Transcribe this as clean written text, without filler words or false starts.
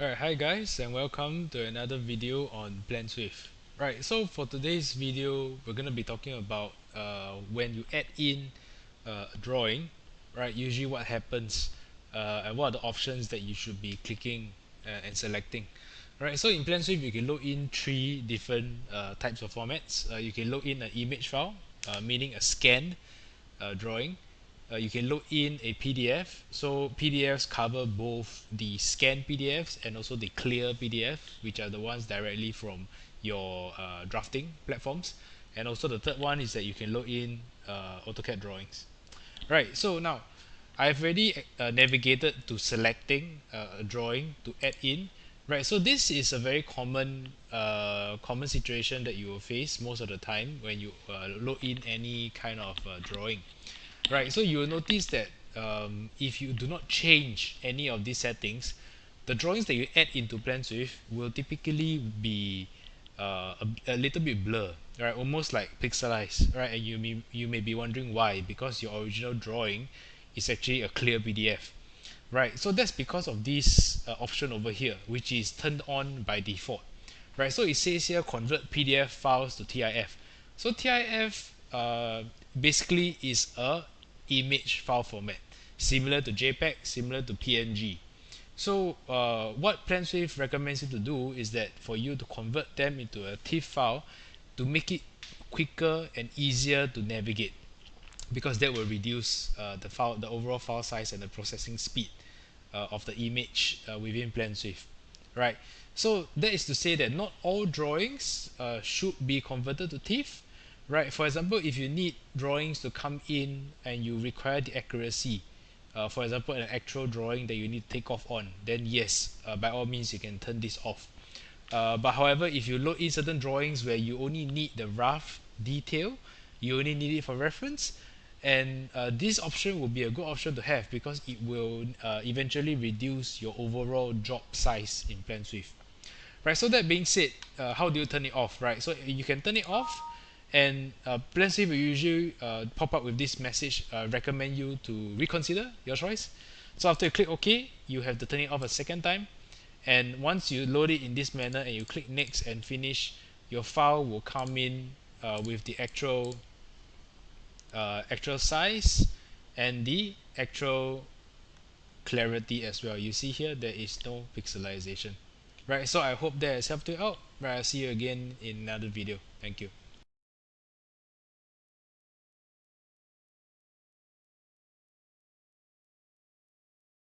Right, hi guys, and welcome to another video on Planswift. Right, so for today's video, we're gonna be talking about when you add in a drawing, right? Usually, what happens and what are the options that you should be clicking and selecting. Right, so in Planswift, you can load in three different types of formats. You can load in an image file, meaning a scanned drawing. You can load in a PDF. So PDFs cover both the scanned PDFs and also the clear PDF, which are the ones directly from your drafting platforms. And also the third one is that you can load in AutoCAD drawings. Right. So now I've already navigated to selecting a drawing to add in. Right. So this is a very common situation that you will face most of the time when you load in any kind of drawing. Right, so you will notice that if you do not change any of these settings, the drawings that you add into Planswift will typically be a little bit blur, right? Almost like pixelized, right? And you may be wondering why, because your original drawing is actually a clear PDF, right? So that's because of this option over here, which is turned on by default, right? So it says here convert PDF files to TIFF. So TIFF basically is a image file format, similar to JPEG, similar to PNG. So what Planswift recommends you to do is that for you to convert them into a TIFF file to make it quicker and easier to navigate, because that will reduce the overall file size and the processing speed of the image within Planswift, right? So that is to say that not all drawings should be converted to TIFF, right? For example, if you need drawings to come in and you require the accuracy, for example, an actual drawing that you need to take off on, then yes, by all means you can turn this off. But however, if you load in certain drawings where you only need the rough detail, you only need it for reference, and this option will be a good option to have because it will eventually reduce your overall job size in Planswift. Right, so that being said, how do you turn it off, right? So you can turn it off, and Planswift will usually pop up with this message, recommend you to reconsider your choice. So after you click OK, you have to turn it off a second time, and once you load it in this manner and you click next and finish, your file will come in with the actual size and the actual clarity as well. You see here there is no pixelization, right? So I hope that has helped you out. Right, I'll see you again in another video. Thank you.